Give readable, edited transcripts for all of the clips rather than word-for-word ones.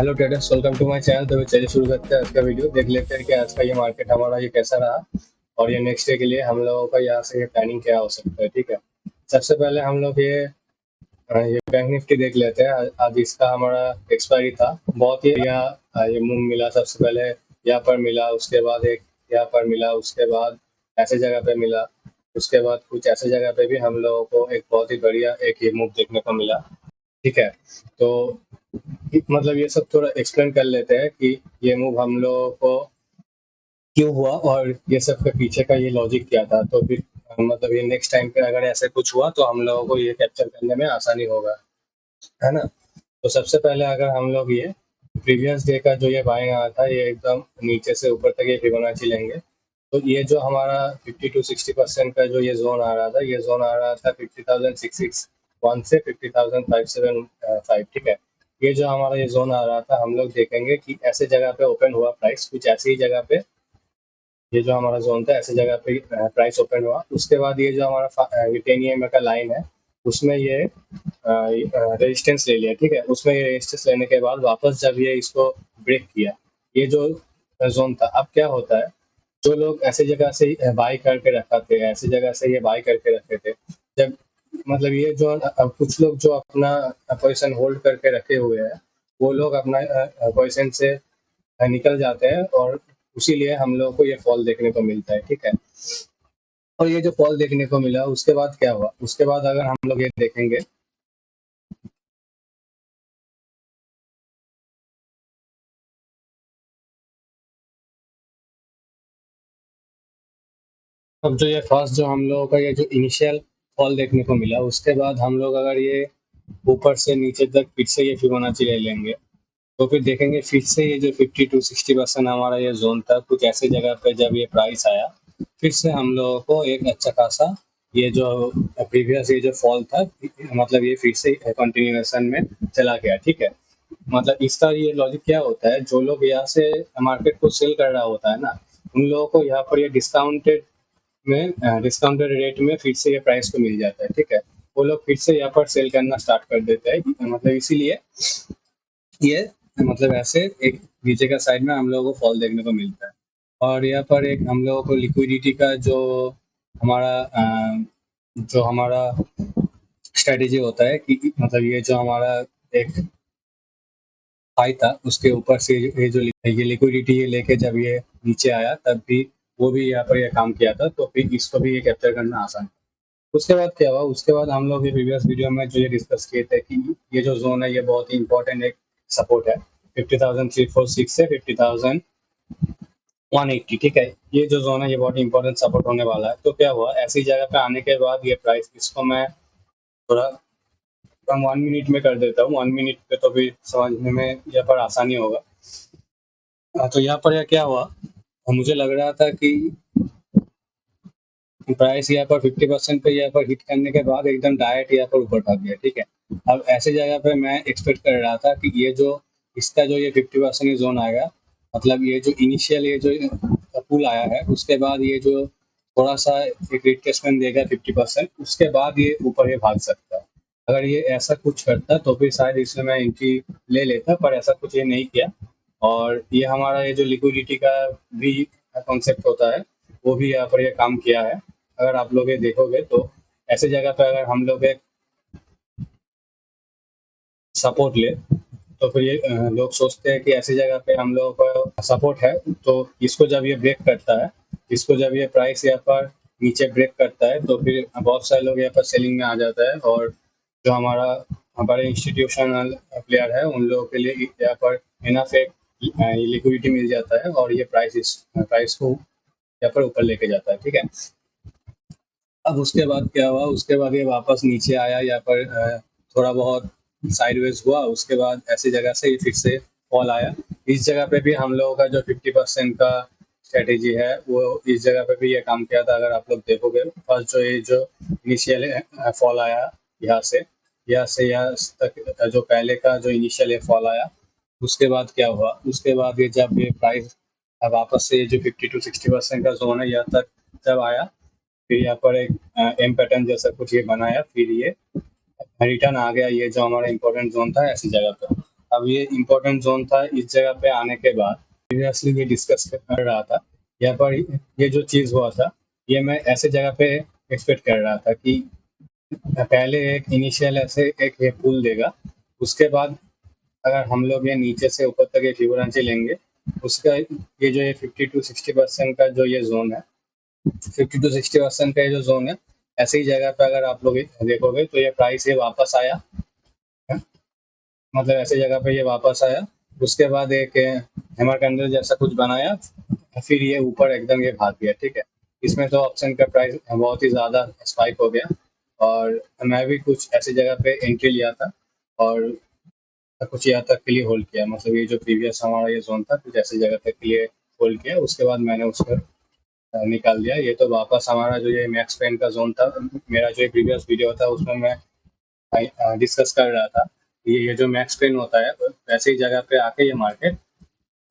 Hello traders, welcome to my channel. तो चलिए शुरू करते हैं आज का वीडियो। देख लेते हैं कि आज का ये मार्केट हमारा ये कैसा रहा और ये नेक्स्ट डे के लिए हम लोगों का यहाँ से ये प्लानिंग क्या हो सकता है। ठीक है, सबसे पहले हम लोग ये बैंक निफ्टी देख लेते हैं। आज इसका हमारा एक्सपायरी था। बहुत ही ये मूव मिला। सबसे पहले यहाँ पर मिला, उसके बाद एक यहाँ पर मिला, उसके बाद ऐसे जगह पे मिला, उसके बाद कुछ ऐसे जगह पे भी हम लोगों को एक बहुत ही बढ़िया एक ये मूव देखने को मिला। ठीक है, तो मतलब ये सब थोड़ा एक्सप्लेन कर लेते हैं कि ये मूव हम लोगों को क्यों हुआ और ये सब के पीछे का ये लॉजिक क्या था। तो फिर मतलब ये नेक्स्ट टाइम पे अगर ऐसे कुछ हुआ तो हम लोगों को ये कैप्चर करने में आसानी होगा, है ना। तो सबसे पहले अगर हम लोग ये प्रीवियस डे का जो ये बाइंग आया था, ये एकदम नीचे से ऊपर तक ये फिबोनाची लेंगे तो ये जो हमारा 50 to 60% का जो ये जोन आ रहा था, ये जोन आ रहा था 50,661 से 50,575। ठीक है, ये जो हमारा ये जोन आ रहा था, हम लोग देखेंगे कि ऐसे जगह पे ओपन हुआ प्राइस, कुछ ऐसी ही जगह पे ये जो हमारा जोन था ऐसे जगह पे प्राइस ओपन हुआ। उसके बाद ये जो हमारा 10 EMA का लाइन है, उसमें ये रेजिस्टेंस ले लिया। ठीक है, उसमें ये रेजिस्टेंस लेने के बाद वापस जब ये इसको ब्रेक किया, ये जो जोन था, अब क्या होता है, जो लोग ऐसे जगह से बाई करके रखा थे, ऐसी जगह से ये बाई करके रखे थे, जब मतलब ये जो कुछ लोग जो अपना पोजीशन होल्ड करके रखे हुए हैं, वो लोग अपना पोजीशन से निकल जाते हैं और उसीलिए हम लोगों को ये फॉल देखने को मिलता है। ठीक है, और ये जो फॉल देखने को मिला, उसके बाद क्या हुआ, उसके बाद अगर हम लोग ये देखेंगे, अब जो ये फर्स्ट जो हम लोगों का ये जो इनिशियल फॉल देखने को मिला, उसके बाद हम लोग अगर ये ऊपर से नीचे तक फिर से ये फिबोनाची ले लेंगे तो फिर देखेंगे फिर से ये जो 50 to 60% हमारा ये जोन था, कुछ ऐसे जगह पे जब ये प्राइस आया, फिर से हम लोगों को एक अच्छा खासा ये जो प्रीवियस ये जो फॉल था, मतलब ये फिर से कंटिन्यूएशन में चला गया। ठीक है, मतलब इसका ये लॉजिक क्या होता है, जो लोग यहाँ से मार्केट को सेल कर रहा होता है ना, उन लोगों को यहाँ पर ये डिस्काउंटेड रेट में फिर से ये प्राइस को मिल जाता है। ठीक है, वो लोग फिर से यहाँ पर सेल करना स्टार्ट कर देते हैं। मतलब इसीलिए ये मतलब ऐसे एक नीचे का साइड में हम लोगों को फॉल देखने को मिलता है। और यहाँ पर एक हम लोगों को लिक्विडिटी का जो हमारा स्ट्रेटेजी होता है कि मतलब ये जो हमारा एक हाई था, उसके ऊपर से ये लिक्विडिटी ये लेके जब ये नीचे आया, तब भी वो भी यहाँ पर ये काम किया था, तो फिर इसको भी ये कैप्चर करना आसान है। उसके बाद क्या हुआ, उसके बाद हम लोग ये प्रीवियस वीडियो में जो ये डिस्कस किए थे कि ये जो जोन है, ये बहुत ही इंपॉर्टेंट एक सपोर्ट है 50,346 से 50,180। ठीक है, ये जो जोन है ये बहुत ही इंपॉर्टेंट सपोर्ट होने वाला है। तो क्या हुआ, ऐसी जगह पे आने के बाद ये प्राइस, इसको मैं थोड़ा कम 1 मिनट में कर देता हूँ। 1 मिनट पे तो भी समझने में यहाँ पर आसानी होगा। तो यहाँ पर यह क्या हुआ, मुझे लग रहा था कि प्राइस यहाँ पर 50% पे यहाँ पर हिट करने के बाद एकदम डायरेक्ट यहाँ पर ऊपर भाग गया। ठीक है, अब ऐसे जगह पे मैं एक्सपेक्ट कर रहा था कि ये जो इसका जो ये 50% जोन आएगा, मतलब ये जो इनिशियल ये जो पुल आया है, उसके बाद ये जो थोड़ा सा एक रिट्रेसमेंट देगा 50%, उसके बाद ये ऊपर ये भाग सकता है। अगर ये ऐसा कुछ करता तो फिर शायद इसमें मैं एंट्री ले लेता, पर ऐसा कुछ ये नहीं किया। और ये हमारा ये जो लिक्विडिटी का भी कॉन्सेप्ट होता है, वो भी यहाँ पर ये काम किया है। अगर आप लोग ये देखोगे तो ऐसे जगह पे अगर हम लोग एक सपोर्ट ले, तो फिर ये लोग सोचते हैं कि ऐसी जगह पे हम लोगों का सपोर्ट है, तो इसको जब ये ब्रेक करता है, इसको जब ये प्राइस यहाँ पर नीचे ब्रेक करता है, तो फिर बहुत सारे लोग यहाँ पर सेलिंग में आ जाता है। और जो हमारे इंस्टीट्यूशनल प्लेयर है, उन लोगों के लिए यहाँ पर इनफ एक लिक्विडिटी मिल जाता है और ये प्राइस को यहाँ पर ऊपर लेके जाता है। ठीक है, अब उसके बाद क्या हुआ, उसके बाद ये वापस नीचे आया, यहाँ पर थोड़ा बहुत साइडवेज हुआ, उसके बाद ऐसी जगह से ये फिर से फॉल आया। इस जगह पे भी हम लोगों का जो 50% का स्ट्रेटेजी है, वो इस जगह पे भी ये काम किया था। अगर आप लोग देखोगे, फर्स्ट जो इनिशियल फॉल आया यहाँ से यहाँ तक, जो पहले का जो इनिशियल फॉल आया, उसके बाद क्या हुआ, उसके बाद ये जब ये प्राइस वापस से ये जो 50 to 60% का जोन है, यहाँ तक जब आया, फिर यहाँ पर एक एम पैटर्न जैसा कुछ ये बनाया, फिर ये रिटर्न आ गया, ये जो हमारा इंपॉर्टेंट जोन था ऐसी जगह पर। अब ये इम्पोर्टेंट जोन था इस जगह पे आने के बाद प्रीवियसली भी डिस्कस कर रहा था। यहाँ पर ये जो चीज़ हुआ था ये मैं ऐसे जगह पे एक्सपेक्ट कर रहा था कि पहले एक इनिशियल ऐसे एक ये पुल देगा, उसके बाद अगर हम लोग ये नीचे से ऊपर तक ये फिबोनाची लेंगे, उसका ये जो ये 50 टू 60% का जो ये जोन है, 50 टू 60% का ये जो जोन है, ऐसी ही जगह पे अगर आप लोग देखोगे तो ये प्राइस ये वापस आया, मतलब ऐसी जगह पे ये वापस आया, उसके बाद एक हैमर कैंडल जैसा कुछ बनाया, फिर ये ऊपर एकदम ये भाग गया। ठीक है, इसमें तो ऑप्शन का प्राइस बहुत ही ज़्यादा स्पाइक हो गया और मैं भी कुछ ऐसी जगह पे एंट्री लिया था और कुछ यहाँ तक के लिए होल्ड किया, मतलब ये जो प्रीवियस हमारा ये जोन था कुछ ऐसी जगह तक के लिए होल्ड किया, उसके बाद मैंने उसको निकाल दिया। ये तो वापस हमारा जो ये मैक्स पेन का जोन था, मेरा जो प्रीवियस वीडियो था उसमें मैं डिस्कस कर रहा था, ये जो मैक्स पेन होता है वैसे ही जगह पे आके ये मार्केट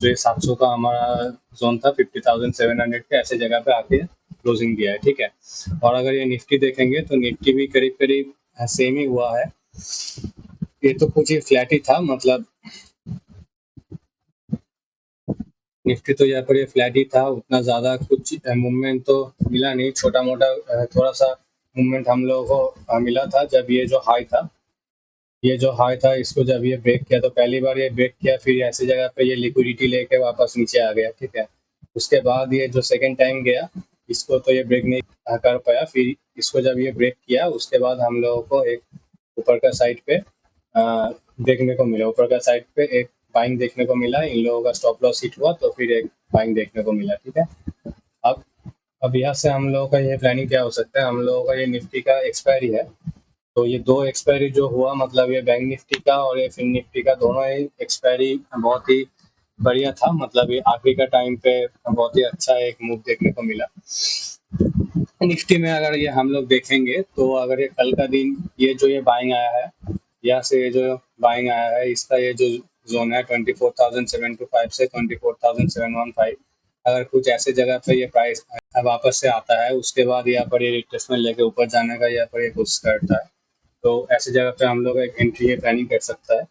जो 700 का हमारा जोन था 50,700 के, ऐसे जगह पे आके क्लोजिंग दिया है। ठीक है, और अगर ये निफ्टी देखेंगे तो निफ्टी भी करीब करीब सेम ही हुआ है, ये तो कुछ ही फ्लैट ही था, मतलब निफ्टी तो यहाँ पर ये फ्लैट ही था, उतना ज़्यादा कुछ मूवमेंट तो मिला नहीं, छोटा मोटा थोड़ा सा मूवमेंट हम लोगों को मिला था जब ये जो हाई था, ये जो हाई था इसको जब ये ब्रेक किया तो पहली बार ये ब्रेक किया, फिर ऐसी जगह पे ये लिक्विडिटी लेके वापस नीचे आ गया। ठीक है, उसके बाद ये जो सेकंड टाइम गया इसको तो ये ब्रेक नहीं कर पाया, फिर इसको जब ये ब्रेक किया उसके बाद हम लोगों को एक ऊपर का साइड पे देखने को मिला, ऊपर का साइड पे एक बाइंग देखने को मिला, इन लोगों का स्टॉप लॉस हिट हुआ तो फिर एक बाइंग देखने को मिला। ठीक है, अब अब यहाँ से हम लोगों का ये प्लानिंग क्या हो सकता है, हम लोगों का ये निफ्टी का एक्सपायरी है, तो ये दो एक्सपायरी जो हुआ, मतलब ये बैंक निफ्टी का और ये फिन निफ्टी का, दोनों ही एक्सपायरी बहुत ही बढ़िया था, मतलब ये आखिरी का टाइम पे बहुत ही अच्छा एक मूव देखने को मिला। निफ्टी में अगर ये हम लोग देखेंगे तो अगर ये कल का दिन ये जो ये बाइंग आया है, यहाँ से ये जो बाइंग आया है इसका ये जो जोन है 24,725 से 24,715, अगर कुछ ऐसे जगह पे ये प्राइस वापस से आता है उसके बाद यहाँ पर ये रिट्रेसमेंट लेके ऊपर जाने का यहाँ पर ये कोशिश करता है, तो ऐसी जगह पे हम लोग एक एंट्री ये प्लानिंग कर सकता है।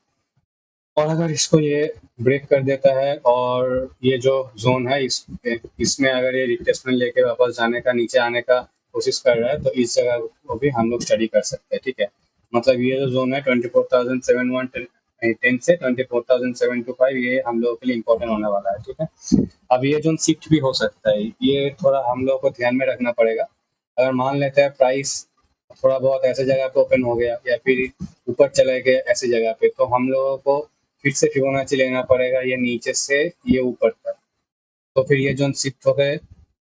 और अगर इसको ये ब्रेक कर देता है और ये जो जोन है इसमें अगर ये रिट्रेसमेंट लेके वापस जाने का, नीचे आने का कोशिश कर रहा है तो इस जगह को भी हम लोग स्टडी कर सकते हैं। ठीक है, मतलब ये जो जोन है 24,710 से 24,725 ये हम लोगों के लिए इम्पोर्टेंट होने वाला है। ठीक है, अब ये जोन शिफ्ट भी हो सकता है, ये थोड़ा हम लोगों को ध्यान में रखना पड़ेगा। अगर मान लेते हैं प्राइस थोड़ा बहुत ऐसे जगह पे ओपन हो गया या फिर ऊपर चले गए ऐसी जगह पे, तो हम लोगों को फिर से फिबोनाची लेना पड़ेगा ये नीचे से ये ऊपर तक, तो फिर ये जोन शिफ्ट हो गए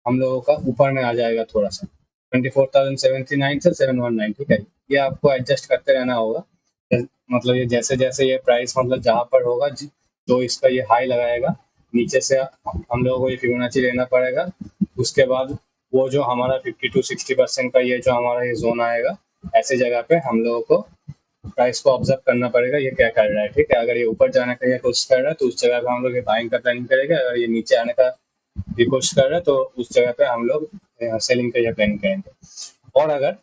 हम लोगों का ऊपर में आ जाएगा थोड़ा सा 24,079 से 719। ठीक है, ये आपको एडजस्ट करते रहना होगा, मतलब ये जैसे जैसे ये प्राइस मतलब जहाँ पर होगा जो इसका ये हाई लगाएगा नीचे से हम लोगों को ये फिबोनाची लेना पड़ेगा, उसके बाद वो जो हमारा 50 टू 60% का ये जो हमारा ये जोन आएगा, ऐसे जगह पे हम लोगों को प्राइस को ऑब्जर्व करना पड़ेगा ये क्या कर रहा है। ठीक है, अगर ये ऊपर जाने का ये कोशिश कर रहा है तो उस जगह पे हम लोग ये बाइंग का प्लानिंग करेंगे, अगर ये नीचे आने का भी कोशिश कर रहा है तो उस जगह पे हम लोग सेलिंग का ये प्लानिंग करेंगे। और अगर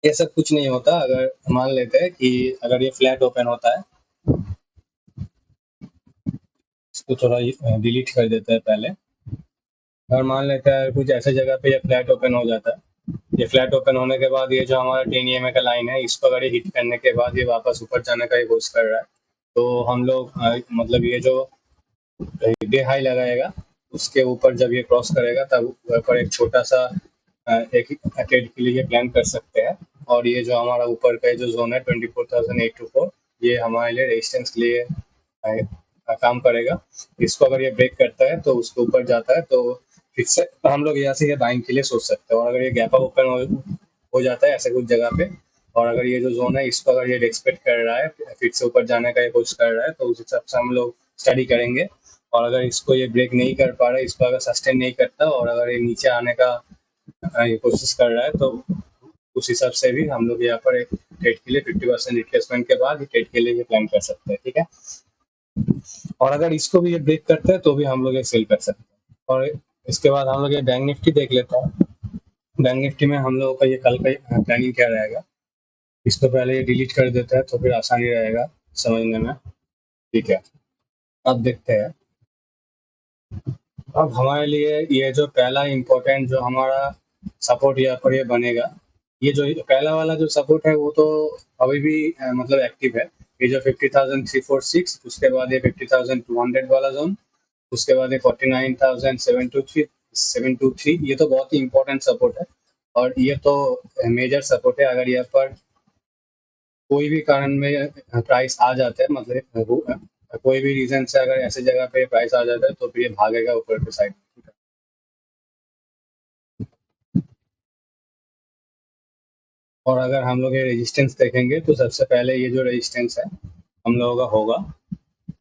ये सब कुछ नहीं होता, अगर मान लेते हैं कि अगर ये फ्लैट ओपन होता है, इसको थोड़ा डिलीट कर देते हैं पहले, अगर मान लेते हैं कुछ ऐसे जगह पे ये फ्लैट ओपन हो जाता है, ये फ्लैट ओपन होने के बाद ये जो हमारा 10 EMA का लाइन है इसको अगर ये हिट करने के बाद ये वापस ऊपर जाने का ये कोशिश कर रहा है, तो हम लोग मतलब ये जो डे हाई लगाएगा उसके ऊपर जब ये क्रॉस करेगा तब वहाँ पर एक छोटा सा एक ट्रेड के लिए प्लान कर सकते हैं, और ये जो हमारा ऊपर का जो जोन है 24,824 ये हमारे लिए रेजिस्टेंस के लिए काम करेगा। इसको अगर ये ब्रेक करता है तो उसके ऊपर जाता है तो फिर से हम लोग यहाँ से ये बाइंग के लिए सोच सकते हैं, और अगर ये गैप अप ओपन हो जाता है ऐसे कुछ जगह पे, और अगर ये जो जोन है इसको अगर ये एक्सपेक्ट कर रहा है फिर से ऊपर जाने का ये कोशिश कर रहा है तो उस हिसाब से हम लोग स्टडी करेंगे, और अगर इसको ये ब्रेक नहीं कर पा रहा है, इसको अगर सस्टेन नहीं करता और अगर ये नीचे आने का ये कोशिश कर रहा है तो उस हिसाब से भी हम लोग यहाँ पर एक ट्रेड के लिए 50% रिट्रेसमेंट के बाद ट्रेड के लिए प्लान कर सकते हैं। ठीक है, और अगर इसको भी ये ब्रेक करता है तो भी हम लोग ये सेल कर सकते हैं। और इसके बाद हम लोग ये बैंक निफ्टी देख लेते हैं। बैंक निफ्टी में हम लोगों का ये कल का प्लानिंग क्या रहेगा, इसको पहले ये डिलीट कर देता है तो फिर आसानी रहेगा समझने में। ठीक है, अब देखते हैं। अब हमारे लिए ये जो पहला इम्पोर्टेंट जो हमारा सपोर्ट यहाँ पर ये बनेगा, ये जो पहला वाला जो सपोर्ट है वो तो अभी भी मतलब एक्टिव है। ये जो 50,346, उसके बाद ये 50,200 वाला जोन, उसके बाद ये 49,723 ये तो बहुत ही इम्पोर्टेंट सपोर्ट है। और ये तो मेजर सपोर्ट है। अगर यहाँ पर कोई भी कारण में प्राइस आ जाता है, मतलब कोई भी रीजन से अगर ऐसे जगह पे प्राइस आ जाता है तो फिर ये भागेगा ऊपर के साइड। और अगर हम लोग ये रेजिस्टेंस देखेंगे तो सबसे पहले ये जो रेजिस्टेंस है हम लोगों का होगा,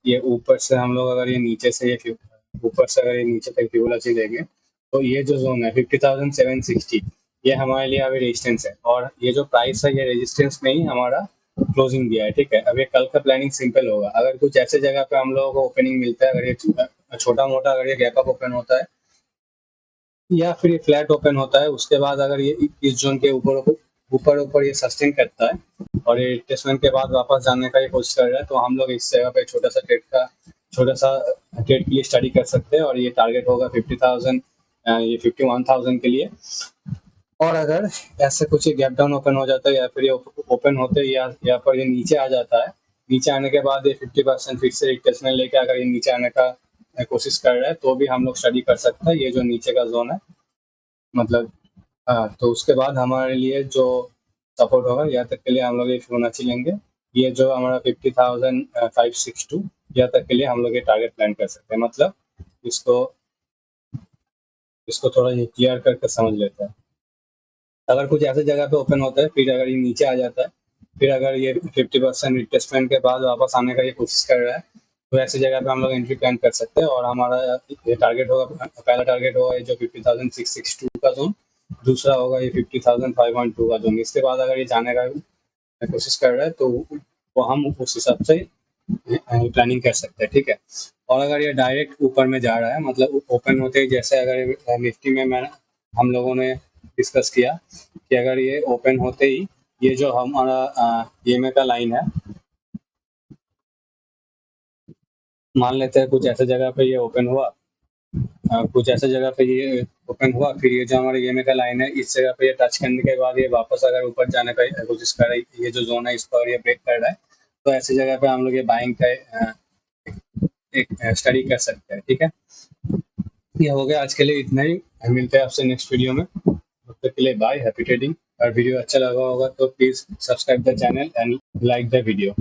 ये ऊपर से हम लोग अगर ये नीचे से ये ऊपर से अगर ये नीचे तक फिबोनाची देंगे तो ये जो जोन है 50,760 ये हमारे लिए अभी रेजिस्टेंस है। और ये जो प्राइस है ये रेजिस्टेंस में ही हमारा क्लोजिंग दिया है। ठीक है, अब ये कल का प्लानिंग सिंपल होगा। अगर कुछ ऐसे जगह पे हम लोगों को ओपनिंग मिलता है, अगर ये छोटा मोटा अगर ये गैप अप ओपन होता है या फिर ये फ्लैट ओपन होता है, उसके बाद अगर ये इस जोन के ऊपर ऊपर ऊपर ये सस्टेन करता है और ये रिट्रेसमेंट के बाद वापस जाने का ये कोशिश कर रहा है, तो हम लोग इस जगह पे छोटा सा ट्रेड के लिए स्टडी कर सकते हैं। और ये टारगेट होगा 50,000, ये 51,000 के लिए। और अगर ऐसे कुछ गैप डाउन ओपन हो जाता है या फिर ये ओपन होते ही या पर ये नीचे आ जाता है, नीचे आने के बाद ये 50% फिर से रिट्रेसमेंट लेके अगर ये नीचे आने का कोशिश कर रहा है तो भी हम लोग स्टडी कर सकते हैं ये जो नीचे का जोन है। मतलब हाँ, तो उसके बाद हमारे लिए जो सपोर्ट होगा यहाँ तक के लिए हम लोग ये फिबोनाची लेंगे। ये जो हमारा 50,562 यहाँ तक के लिए हम लोग ये टारगेट प्लान कर सकते हैं। मतलब इसको इसको थोड़ा ये क्लियर करके समझ लेते हैं। अगर कुछ ऐसे जगह पे ओपन होता है, फिर अगर ये नीचे आ जाता है, फिर अगर ये 50% रिट्रेसमेंट के बाद वापस आने का ये कोशिश कर रहा है, तो ऐसी जगह पे हम लोग एंट्री प्लान कर सकते हैं। और हमारा ये टारगेट होगा, पहला टारगेट होगा ये जो 50,662 का जोन, दूसरा होगा ये 50,512 का जोन। इसके बाद अगर ये जाने का कोशिश कर रहा है तो वो हम उस हिसाब से प्लानिंग कर सकते हैं। ठीक है, और अगर ये डायरेक्ट ऊपर में जा रहा है, मतलब ओपन होते ही जैसे अगर निफ्टी में मैं हम लोगों ने डिस्कस किया कि अगर ये ओपन होते ही ये जो हमारा ईएमए का लाइन है, मान लेते हैं कुछ ऐसे जगह पे ये ओपन हुआ, कुछ ऐसे जगह पे ये ओपन हुआ, फिर ये जो हमारा ईएमए का लाइन है इस जगह पे ये टच करने के बाद ये वापस अगर ऊपर जाने का कोशिश कर रही है, ये जो जोन है इसको अगर ये ब्रेक कर रहा है, तो ऐसी जगह पे हम लोग ये बाइंग का एक स्टडी कर सकते हैं। ठीक है, ये हो गया आज के लिए इतना ही। मिलते हैं आपसे नेक्स्ट वीडियो में, तब तक के लिए बाय, हैप्पी ट्रेडिंग। और वीडियो अच्छा लगा होगा तो please subscribe the channel and like the video.